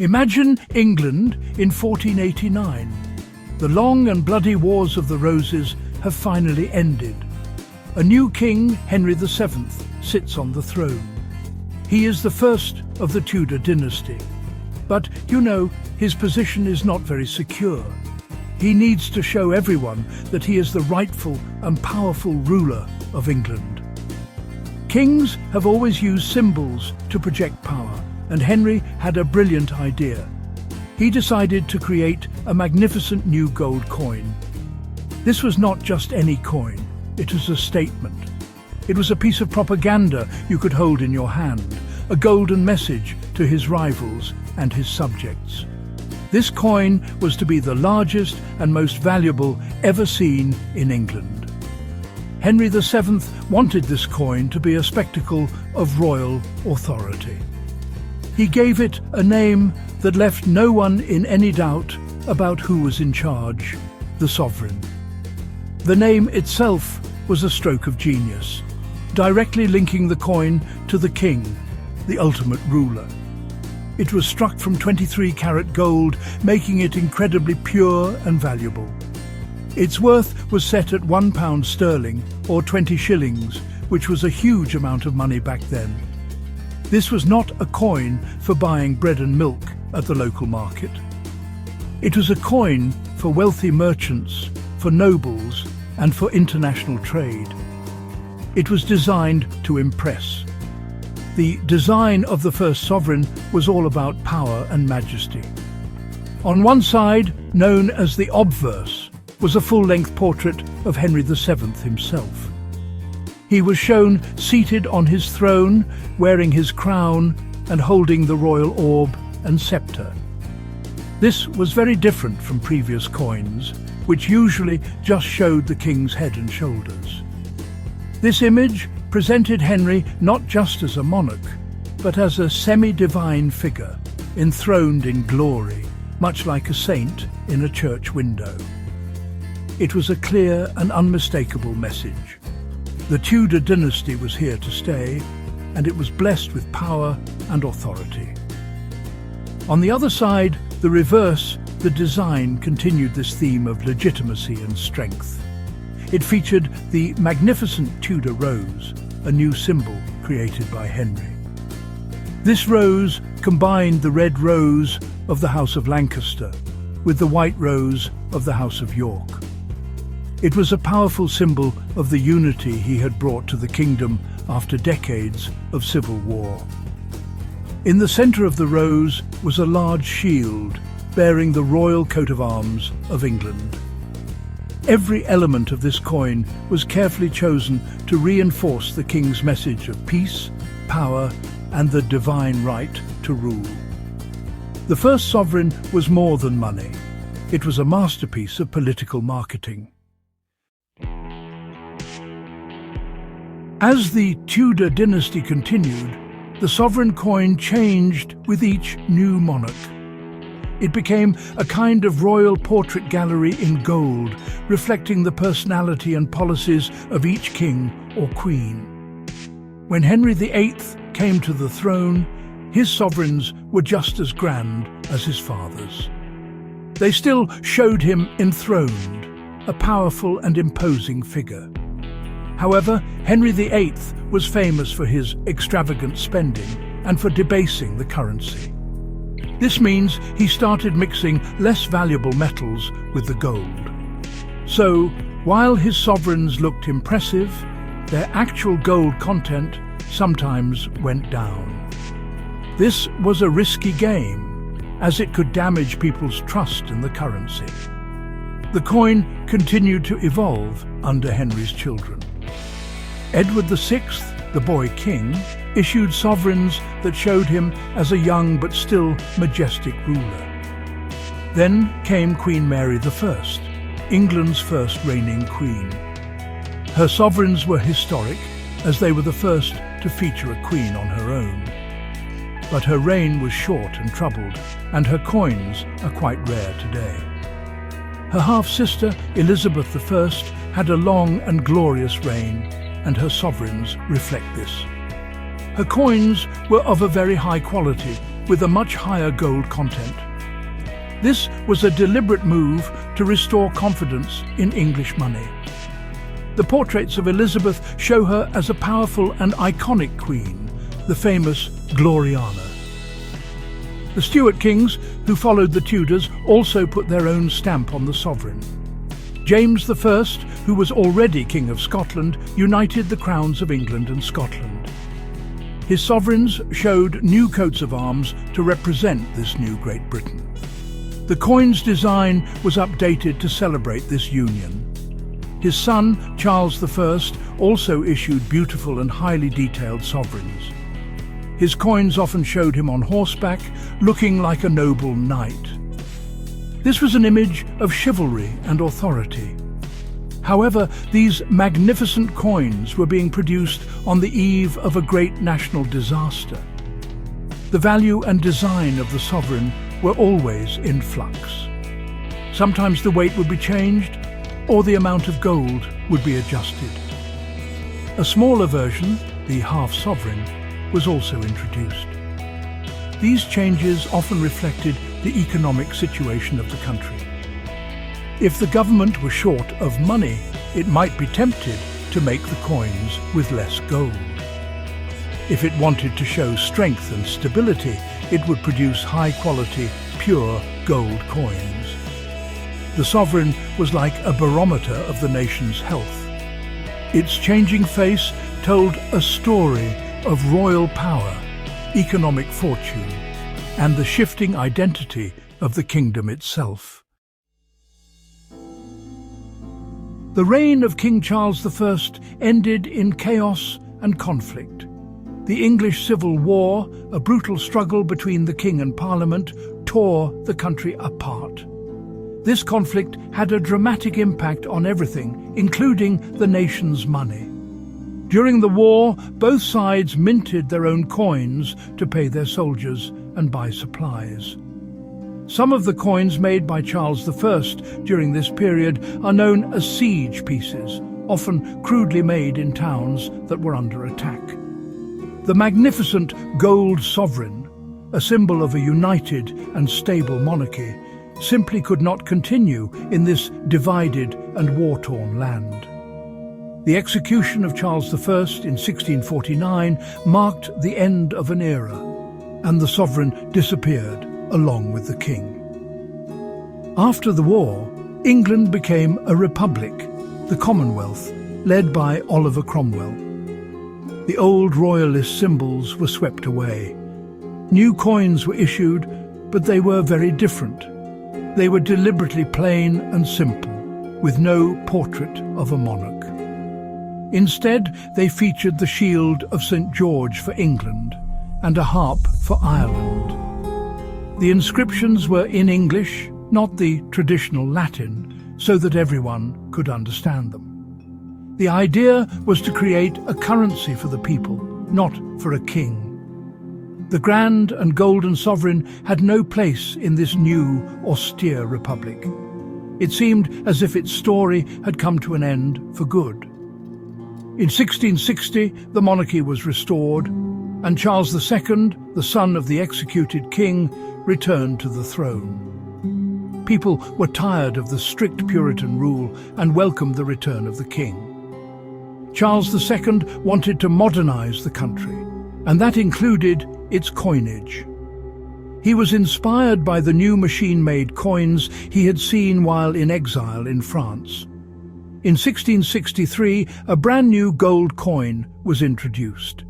Imagine England in 1489. The long and bloody Wars of the Roses have finally ended. A new king, Henry VII, sits on the throne. He is the first of the Tudor dynasty. But, his position is not very secure. He needs to show everyone that he is the rightful and powerful ruler of England. Kings have always used symbols to project power, and Henry had a brilliant idea. He decided to create a magnificent new gold coin. This was not just any coin, it was a statement. It was a piece of propaganda you could hold in your hand, a golden message to his rivals and his subjects. This coin was to be the largest and most valuable ever seen in England. Henry VII wanted this coin to be a spectacle of royal authority. He gave it a name that left no one in any doubt about who was in charge, the sovereign. The name itself was a stroke of genius, directly linking the coin to the king, the ultimate ruler. It was struck from 23-carat gold, making it incredibly pure and valuable. Its worth was set at £1 sterling, or 20 shillings, which was a huge amount of money back then. This was not a coin for buying bread and milk at the local market. It was a coin for wealthy merchants, for nobles, and for international trade. It was designed to impress. The design of the first sovereign was all about power and majesty. On one side, known as the obverse, was a full-length portrait of Henry VII himself. He was shown seated on his throne, wearing his crown and holding the royal orb and scepter. This was very different from previous coins, which usually just showed the king's head and shoulders. This image presented Henry not just as a monarch, but as a semi-divine figure, enthroned in glory, much like a saint in a church window. It was a clear and unmistakable message. The Tudor dynasty was here to stay, and it was blessed with power and authority. On the other side, the reverse, the design continued this theme of legitimacy and strength. It featured the magnificent Tudor rose, a new symbol created by Henry. This rose combined the red rose of the House of Lancaster with the white rose of the House of York. It was a powerful symbol of the unity he had brought to the kingdom after decades of civil war. In the centre of the rose was a large shield bearing the royal coat of arms of England. Every element of this coin was carefully chosen to reinforce the king's message of peace, power, and the divine right to rule. The first sovereign was more than money. It was a masterpiece of political marketing. As the Tudor dynasty continued, the sovereign coin changed with each new monarch. It became a kind of royal portrait gallery in gold, reflecting the personality and policies of each king or queen. When Henry VIII came to the throne, his sovereigns were just as grand as his father's. They still showed him enthroned, a powerful and imposing figure. However, Henry VIII was famous for his extravagant spending and for debasing the currency. This means he started mixing less valuable metals with the gold. So, while his sovereigns looked impressive, their actual gold content sometimes went down. This was a risky game, as it could damage people's trust in the currency. The coin continued to evolve under Henry's children. Edward VI, the boy king, issued sovereigns that showed him as a young but still majestic ruler. Then came Queen Mary I, England's first reigning queen. Her sovereigns were historic, as they were the first to feature a queen on her own. But her reign was short and troubled, and her coins are quite rare today. Her half-sister, Elizabeth I, had a long and glorious reign, and her sovereigns reflect this. Her coins were of a very high quality, with a much higher gold content. This was a deliberate move to restore confidence in English money. The portraits of Elizabeth show her as a powerful and iconic queen, the famous Gloriana. The Stuart kings, who followed the Tudors, also put their own stamp on the sovereign. James I, who was already King of Scotland, united the crowns of England and Scotland. His sovereigns showed new coats of arms to represent this new Great Britain. The coin's design was updated to celebrate this union. His son, Charles I, also issued beautiful and highly detailed sovereigns. His coins often showed him on horseback, looking like a noble knight. This was an image of chivalry and authority. However, these magnificent coins were being produced on the eve of a great national disaster. The value and design of the sovereign were always in flux. Sometimes the weight would be changed, or the amount of gold would be adjusted. A smaller version, the half-sovereign, was also introduced. These changes often reflected the economic situation of the country. If the government was short of money, it might be tempted to make the coins with less gold. If it wanted to show strength and stability, it would produce high-quality, pure gold coins. The sovereign was like a barometer of the nation's health. Its changing face told a story of royal power, economic fortune, and the shifting identity of the kingdom itself. The reign of King Charles I ended in chaos and conflict. The English Civil War, a brutal struggle between the king and parliament, tore the country apart. This conflict had a dramatic impact on everything, including the nation's money. During the war, both sides minted their own coins to pay their soldiers and buy supplies. Some of the coins made by Charles I during this period are known as siege pieces, often crudely made in towns that were under attack. The magnificent gold sovereign, a symbol of a united and stable monarchy, simply could not continue in this divided and war-torn land. The execution of Charles I in 1649 marked the end of an era, and the sovereign disappeared along with the king. After the war, England became a republic, the Commonwealth, led by Oliver Cromwell. The old royalist symbols were swept away. New coins were issued, but they were very different. They were deliberately plain and simple, with no portrait of a monarch. Instead, they featured the shield of St. George for England and a harp for Ireland. The inscriptions were in English, not the traditional Latin, so that everyone could understand them. The idea was to create a currency for the people, not for a king. The grand and golden sovereign had no place in this new, austere republic. It seemed as if its story had come to an end for good. In 1660, the monarchy was restored, and Charles II, the son of the executed king, returned to the throne. People were tired of the strict Puritan rule and welcomed the return of the king. Charles II wanted to modernize the country, and that included its coinage. He was inspired by the new machine-made coins he had seen while in exile in France. In 1663, a brand new gold coin was introduced.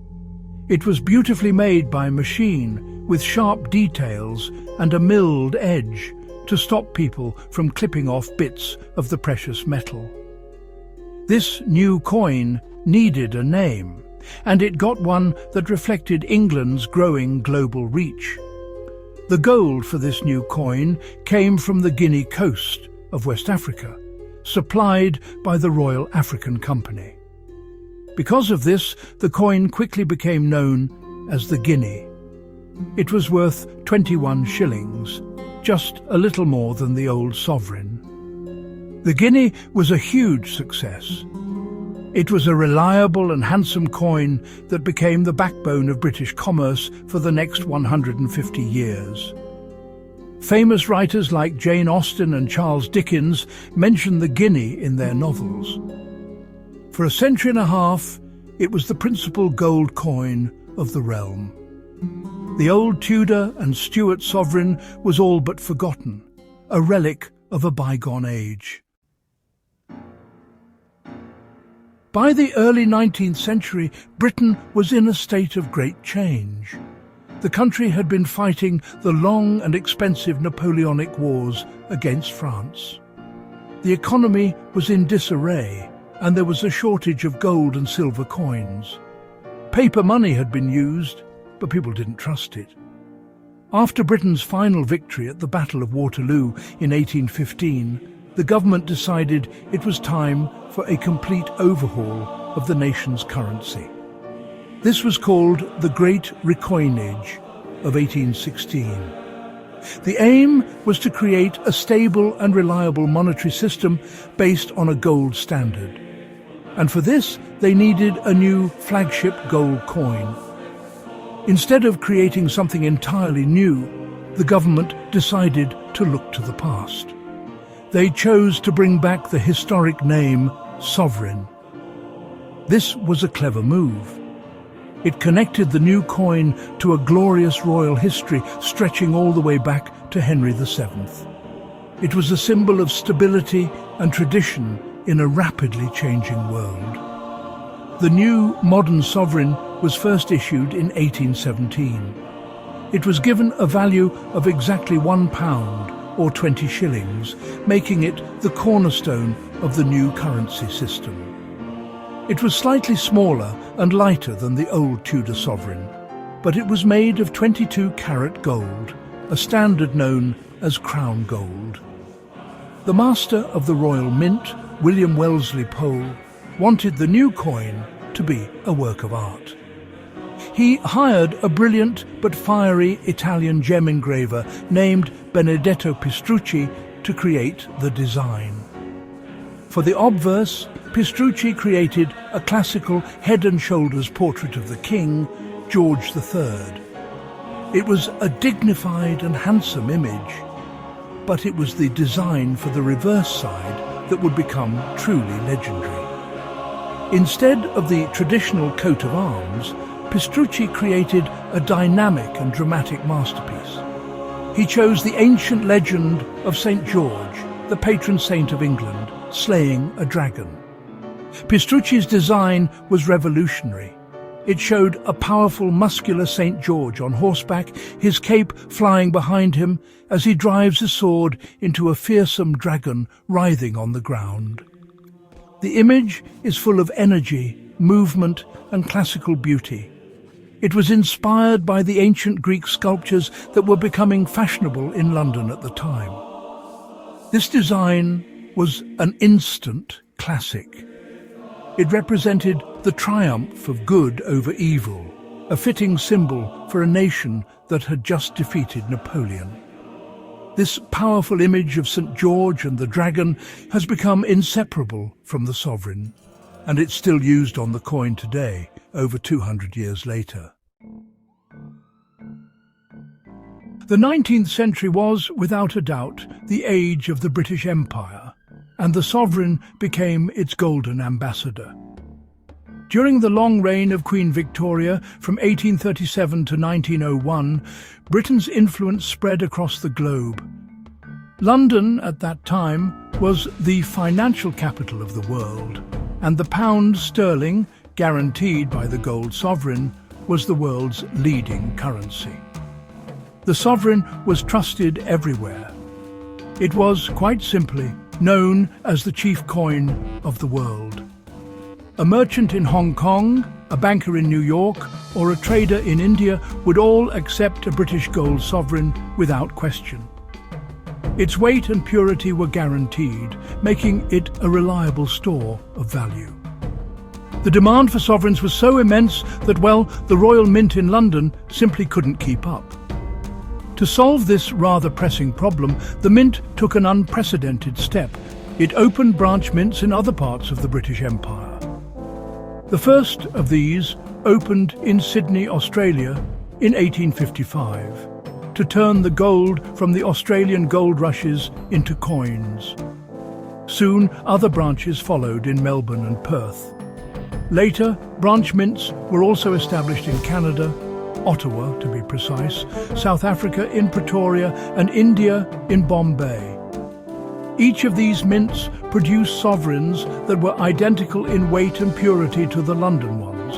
It was beautifully made by machine, with sharp details and a milled edge to stop people from clipping off bits of the precious metal. This new coin needed a name, and it got one that reflected England's growing global reach. The gold for this new coin came from the Guinea coast of West Africa, supplied by the Royal African Company. Because of this, the coin quickly became known as the guinea. It was worth 21 shillings, just a little more than the old sovereign. The guinea was a huge success. It was a reliable and handsome coin that became the backbone of British commerce for the next 150 years. Famous writers like Jane Austen and Charles Dickens mention the guinea in their novels. For a century and a half, it was the principal gold coin of the realm. The old Tudor and Stuart sovereign was all but forgotten, a relic of a bygone age. By the early 19th century, Britain was in a state of great change. The country had been fighting the long and expensive Napoleonic wars against France. The economy was in disarray, and there was a shortage of gold and silver coins. Paper money had been used, but people didn't trust it. After Britain's final victory at the Battle of Waterloo in 1815, the government decided it was time for a complete overhaul of the nation's currency. This was called the Great Recoinage of 1816. The aim was to create a stable and reliable monetary system based on a gold standard. And for this, they needed a new flagship gold coin. Instead of creating something entirely new, the government decided to look to the past. They chose to bring back the historic name sovereign. This was a clever move. It connected the new coin to a glorious royal history stretching all the way back to Henry VII. It was a symbol of stability and tradition in a rapidly changing world. The new modern sovereign was first issued in 1817. It was given a value of exactly £1 or 20 shillings, making it the cornerstone of the new currency system. It was slightly smaller and lighter than the old Tudor sovereign, but it was made of 22-carat gold, a standard known as crown gold. The master of the Royal Mint, William Wellesley Pole, wanted the new coin to be a work of art. He hired a brilliant but fiery Italian gem engraver named Benedetto Pistrucci to create the design. For the obverse, Pistrucci created a classical head and shoulders portrait of the king, George III. It was a dignified and handsome image, but it was the design for the reverse side that would become truly legendary. Instead of the traditional coat of arms, Pistrucci created a dynamic and dramatic masterpiece. He chose the ancient legend of St. George, the patron saint of England, slaying a dragon. Pistrucci's design was revolutionary. It showed a powerful, muscular St. George on horseback, his cape flying behind him as he drives his sword into a fearsome dragon writhing on the ground. The image is full of energy, movement, and classical beauty. It was inspired by the ancient Greek sculptures that were becoming fashionable in London at the time. This design was an instant classic. It represented the triumph of good over evil, a fitting symbol for a nation that had just defeated Napoleon. This powerful image of St. George and the dragon has become inseparable from the sovereign, and it's still used on the coin today, over 200 years later. The 19th century was, without a doubt, the age of the British Empire, and the sovereign became its golden ambassador. During the long reign of Queen Victoria from 1837 to 1901, Britain's influence spread across the globe. London, at that time, was the financial capital of the world, and the pound sterling, guaranteed by the gold sovereign, was the world's leading currency. The sovereign was trusted everywhere. It was, quite simply, known as the chief coin of the world. A merchant in Hong Kong, a banker in New York, or a trader in India would all accept a British gold sovereign without question. Its weight and purity were guaranteed, making it a reliable store of value. The demand for sovereigns was so immense that, well, the Royal Mint in London simply couldn't keep up. To solve this rather pressing problem, the Mint took an unprecedented step. It opened branch mints in other parts of the British Empire. The first of these opened in Sydney, Australia in 1855 to turn the gold from the Australian gold rushes into coins. Soon other branches followed in Melbourne and Perth. Later, branch mints were also established in Canada, Ottawa to be precise, South Africa in Pretoria, and India in Bombay. Each of these mints produced sovereigns that were identical in weight and purity to the London ones.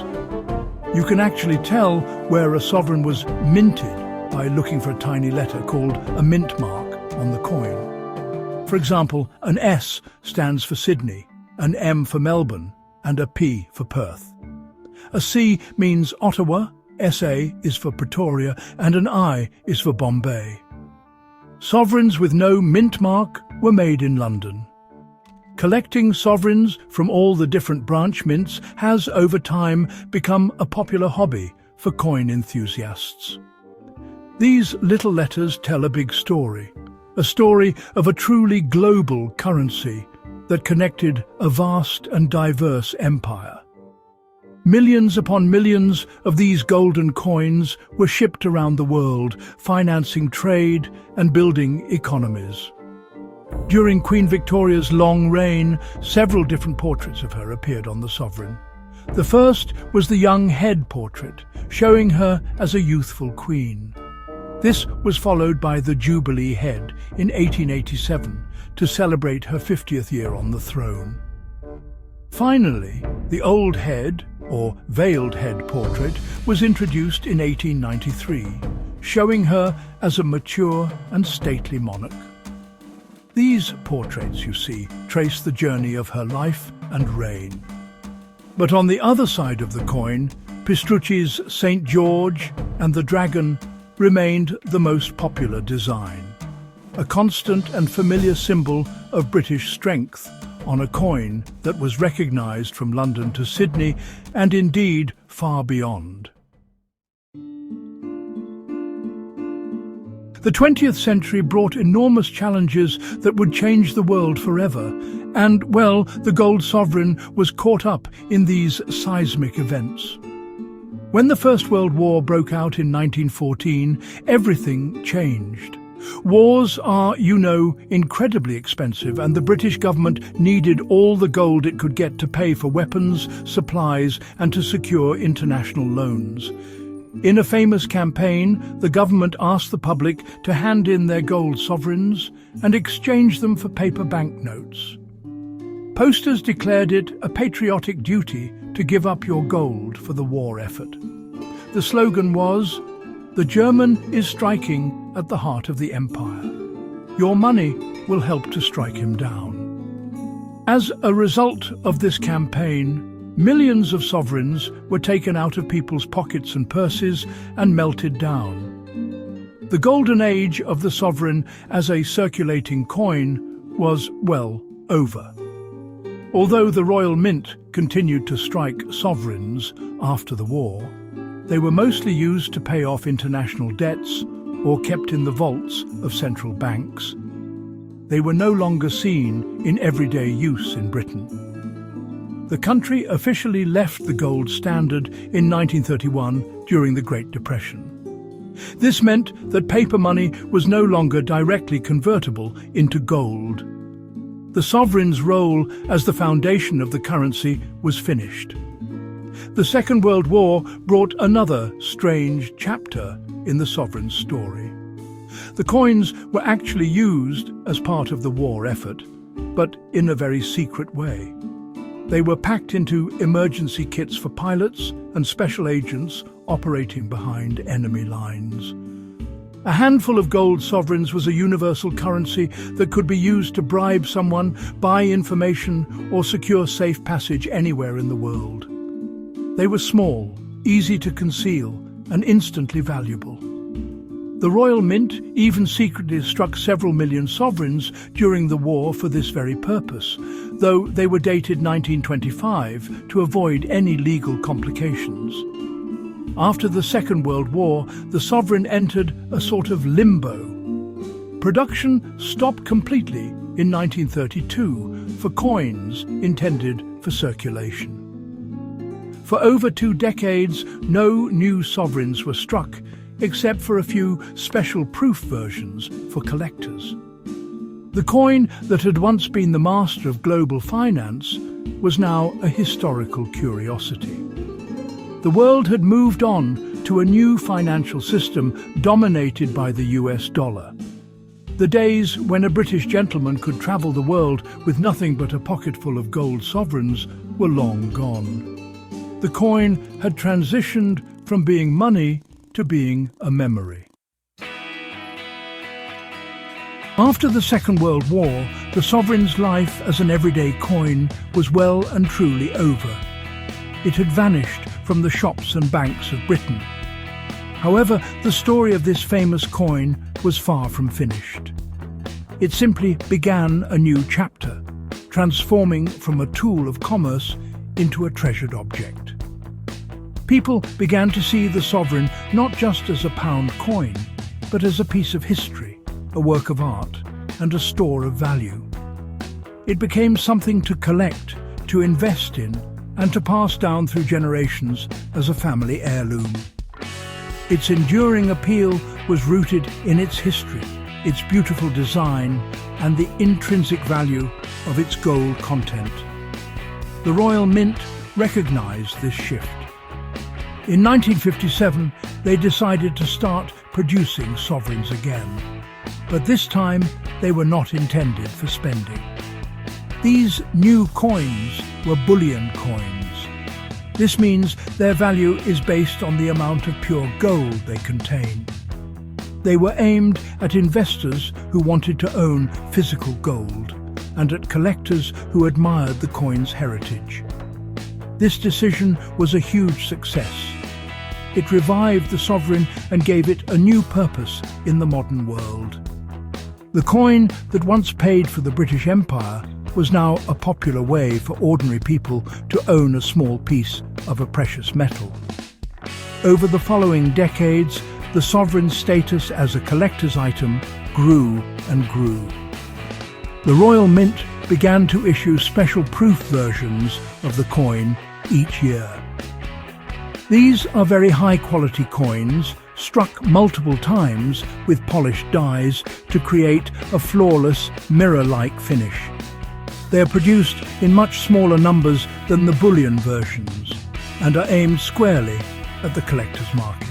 You can actually tell where a sovereign was minted by looking for a tiny letter called a mint mark on the coin. For example, an S stands for Sydney, an M for Melbourne, and a P for Perth. A C means Ottawa, SA is for Pretoria, and an I is for Bombay. Sovereigns with no mint mark were made in London. Collecting sovereigns from all the different branch mints has, over time, become a popular hobby for coin enthusiasts. These little letters tell a big story, a story of a truly global currency that connected a vast and diverse empire. Millions upon millions of these golden coins were shipped around the world, financing trade and building economies. During Queen Victoria's long reign, several different portraits of her appeared on the sovereign. The first was the young head portrait, showing her as a youthful queen. This was followed by the Jubilee head in 1887 to celebrate her 50th year on the throne. Finally, the old head, or veiled head portrait, was introduced in 1893, showing her as a mature and stately monarch. These portraits, you see, trace the journey of her life and reign. But on the other side of the coin, Pistrucci's St. George and the dragon remained the most popular design, a constant and familiar symbol of British strength on a coin that was recognised from London to Sydney and indeed far beyond. The 20th century brought enormous challenges that would change the world forever, and, well, the gold sovereign was caught up in these seismic events. When the First World War broke out in 1914, everything changed. Wars are, you know, incredibly expensive, and the British government needed all the gold it could get to pay for weapons, supplies, and to secure international loans. In a famous campaign, the government asked the public to hand in their gold sovereigns and exchange them for paper banknotes. Posters declared it a patriotic duty to give up your gold for the war effort. The slogan was, "The German is striking at the heart of the empire. Your money will help to strike him down." As a result of this campaign, millions of sovereigns were taken out of people's pockets and purses and melted down. The golden age of the sovereign as a circulating coin was, well, over. Although the Royal Mint continued to strike sovereigns after the war, they were mostly used to pay off international debts or kept in the vaults of central banks. They were no longer seen in everyday use in Britain. The country officially left the gold standard in 1931 during the Great Depression. This meant that paper money was no longer directly convertible into gold. The sovereign's role as the foundation of the currency was finished. The Second World War brought another strange chapter in the sovereign's story. The coins were actually used as part of the war effort, but in a very secret way. They were packed into emergency kits for pilots and special agents operating behind enemy lines. A handful of gold sovereigns was a universal currency that could be used to bribe someone, buy information, or secure safe passage anywhere in the world. They were small, easy to conceal, and instantly valuable. The Royal Mint even secretly struck several million sovereigns during the war for this very purpose, though they were dated 1925 to avoid any legal complications. After the Second World War, the sovereign entered a sort of limbo. Production stopped completely in 1932 for coins intended for circulation. For over 2 decades, no new sovereigns were struck, except for a few special proof versions for collectors. The coin that had once been the master of global finance was now a historical curiosity. The world had moved on to a new financial system dominated by the US dollar. The days when a British gentleman could travel the world with nothing but a pocketful of gold sovereigns were long gone. The coin had transitioned from being money to being a memory. After the Second World War, the sovereign's life as an everyday coin was well and truly over. It had vanished from the shops and banks of Britain. However, the story of this famous coin was far from finished. It simply began a new chapter, transforming from a tool of commerce into a treasured object. People began to see the sovereign not just as a pound coin, but as a piece of history, a work of art, and a store of value. It became something to collect, to invest in, and to pass down through generations as a family heirloom. Its enduring appeal was rooted in its history, its beautiful design, and the intrinsic value of its gold content. The Royal Mint recognized this shift. In 1957, they decided to start producing sovereigns again. But this time, they were not intended for spending. These new coins were bullion coins. This means their value is based on the amount of pure gold they contain. They were aimed at investors who wanted to own physical gold and at collectors who admired the coin's heritage. This decision was a huge success. It revived the sovereign and gave it a new purpose in the modern world. The coin that once paid for the British Empire was now a popular way for ordinary people to own a small piece of a precious metal. Over the following decades, the sovereign's status as a collector's item grew and grew. The Royal Mint began to issue special proof versions of the coin each year. These are very high-quality coins, struck multiple times with polished dies to create a flawless, mirror-like finish. They are produced in much smaller numbers than the bullion versions and are aimed squarely at the collector's market.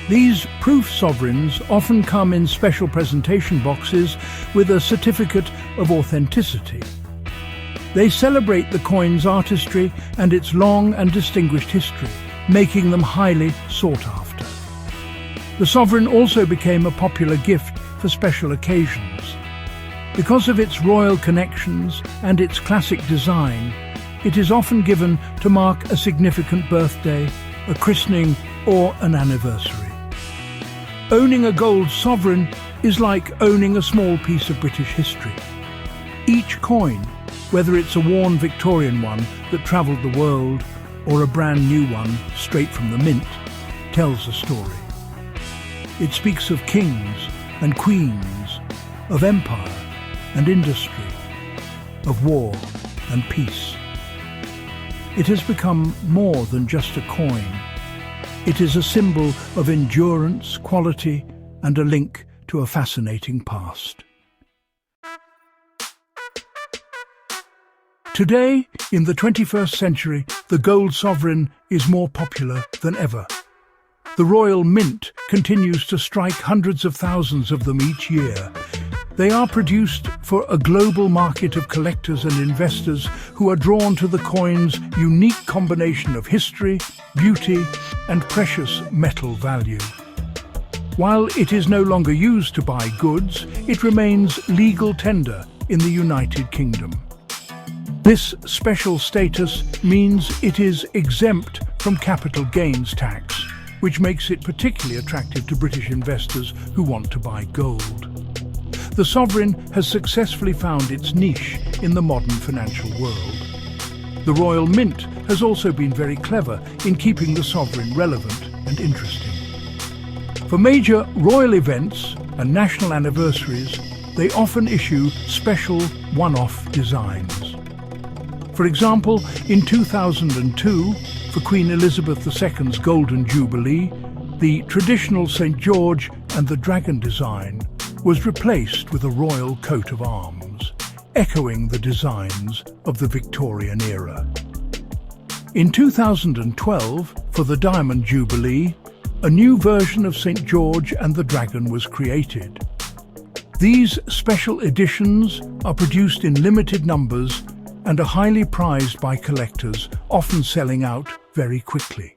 These proof sovereigns often come in special presentation boxes with a certificate of authenticity. They celebrate the coin's artistry and its long and distinguished history, making them highly sought after. The sovereign also became a popular gift for special occasions. Because of its royal connections and its classic design, it is often given to mark a significant birthday, a christening, or an anniversary. Owning a gold sovereign is like owning a small piece of British history. Each coin, whether it's a worn Victorian one that travelled the world or a brand new one straight from the mint, tells a story. It speaks of kings and queens, of empire and industry, of war and peace. It has become more than just a coin. It is a symbol of endurance, quality, and a link to a fascinating past. Today, in the 21st century, the gold sovereign is more popular than ever. The Royal Mint continues to strike hundreds of thousands of them each year. They are produced for a global market of collectors and investors who are drawn to the coin's unique combination of history, beauty, and precious metal value. While it is no longer used to buy goods, it remains legal tender in the United Kingdom. This special status means it is exempt from capital gains tax, which makes it particularly attractive to British investors who want to buy gold. The sovereign has successfully found its niche in the modern financial world. The Royal Mint has also been very clever in keeping the sovereign relevant and interesting. For major royal events and national anniversaries, they often issue special one-off designs. For example, in 2002, for Queen Elizabeth II's Golden Jubilee, the traditional St. George and the Dragon design was replaced with a royal coat of arms, echoing the designs of the Victorian era. In 2012, for the Diamond Jubilee, a new version of St. George and the Dragon was created. These special editions are produced in limited numbers and are highly prized by collectors, often selling out very quickly.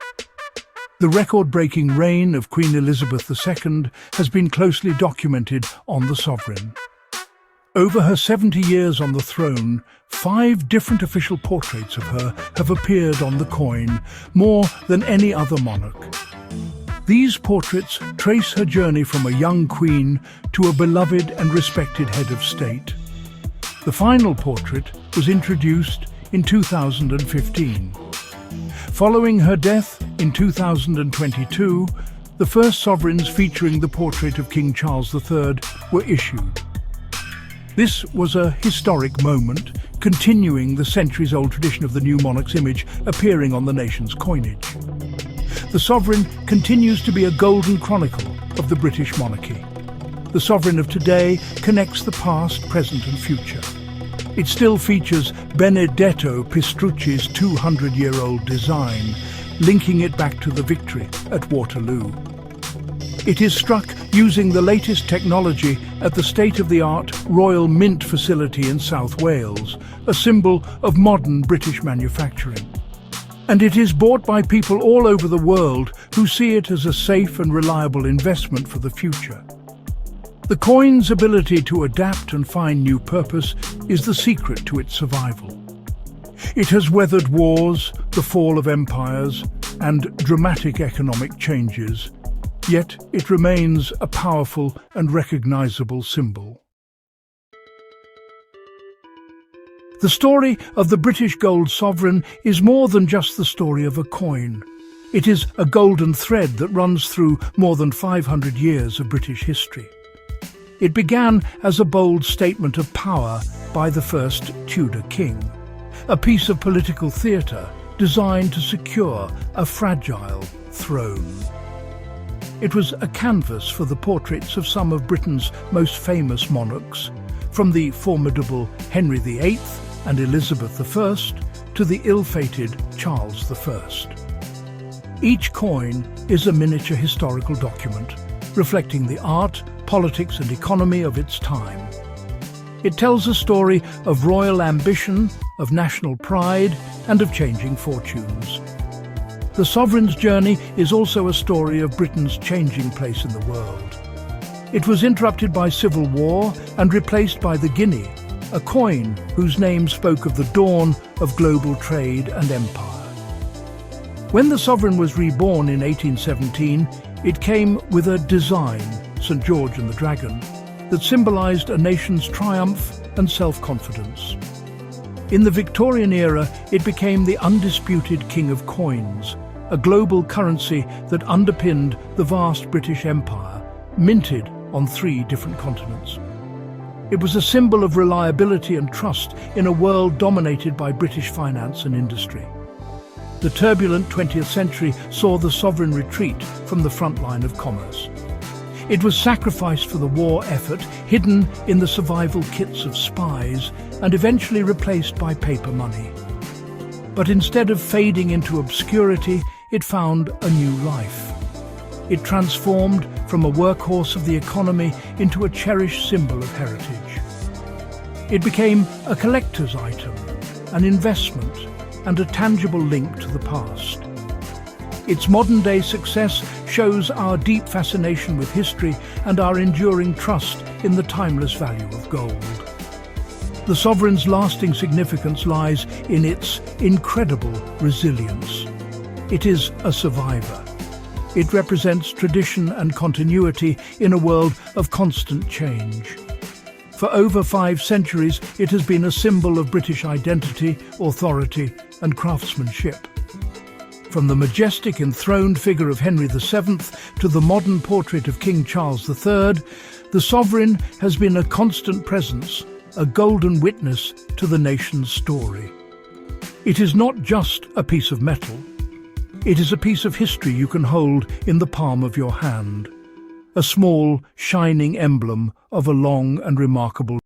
The record-breaking reign of Queen Elizabeth II has been closely documented on the sovereign. Over her 70 years on the throne, 5 different official portraits of her have appeared on the coin, more than any other monarch. These portraits trace her journey from a young queen to a beloved and respected head of state. The final portrait was introduced in 2015. Following her death in 2022, the first sovereigns featuring the portrait of King Charles III were issued. This was a historic moment, continuing the centuries-old tradition of the new monarch's image appearing on the nation's coinage. The sovereign continues to be a golden chronicle of the British monarchy. The sovereign of today connects the past, present and future. It still features Benedetto Pistrucci's 200-year-old design, linking it back to the victory at Waterloo. It is struck using the latest technology at the state-of-the-art Royal Mint facility in South Wales, a symbol of modern British manufacturing. And it is bought by people all over the world who see it as a safe and reliable investment for the future. The coin's ability to adapt and find new purpose is the secret to its survival. It has weathered wars, the fall of empires, and dramatic economic changes, yet it remains a powerful and recognizable symbol. The story of the British gold sovereign is more than just the story of a coin. It is a golden thread that runs through more than 500 years of British history. It began as a bold statement of power by the first Tudor king, a piece of political theatre designed to secure a fragile throne. It was a canvas for the portraits of some of Britain's most famous monarchs, from the formidable Henry VIII and Elizabeth I to the ill-fated Charles I. Each coin is a miniature historical document, reflecting the art, politics and economy of its time. It tells a story of royal ambition, of national pride and of changing fortunes. The sovereign's journey is also a story of Britain's changing place in the world. It was interrupted by civil war and replaced by the guinea, a coin whose name spoke of the dawn of global trade and empire. When the sovereign was reborn in 1817, it came with a design, St. George and the Dragon, that symbolised a nation's triumph and self-confidence. In the Victorian era, it became the undisputed king of coins, a global currency that underpinned the vast British Empire, minted on 3 different continents. It was a symbol of reliability and trust in a world dominated by British finance and industry. The turbulent 20th century saw the sovereign retreat from the front line of commerce. It was sacrificed for the war effort, hidden in the survival kits of spies, and eventually replaced by paper money. But instead of fading into obscurity, it found a new life. It transformed from a workhorse of the economy into a cherished symbol of heritage. It became a collector's item, an investment, and a tangible link to the past. Its modern-day success shows our deep fascination with history and our enduring trust in the timeless value of gold. The sovereign's lasting significance lies in its incredible resilience. It is a survivor. It represents tradition and continuity in a world of constant change. For over 5 centuries, it has been a symbol of British identity, authority, and craftsmanship. From the majestic enthroned figure of Henry VII to the modern portrait of King Charles III, the sovereign has been a constant presence, a golden witness to the nation's story. It is not just a piece of metal. It is a piece of history you can hold in the palm of your hand. A small, shining emblem of a long and remarkable